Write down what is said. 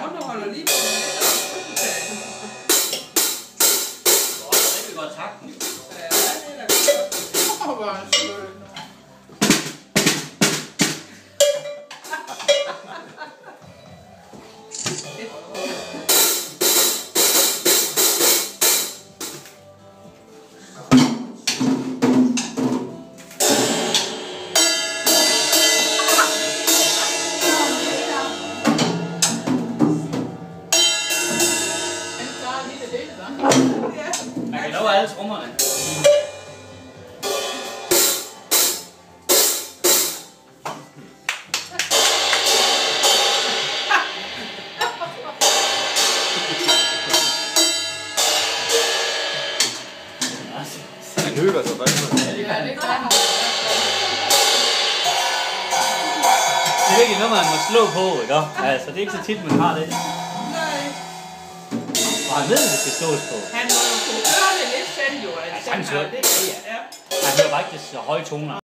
underholder lige på det. Det godt takten. Ja, det er da godt. Hvor er det sødt. Man kan nå alle trommerne. Han hygger sig faktisk. Det er virkelig noget, man må slå på, ikke? Altså, det er ikke så tit, man har det. Nej. Og han ved, at det skal slås på. Han må jo kunne gøre det lidt selv, jo. Ja, han hører det. Ja. Han hører faktisk så høje toner.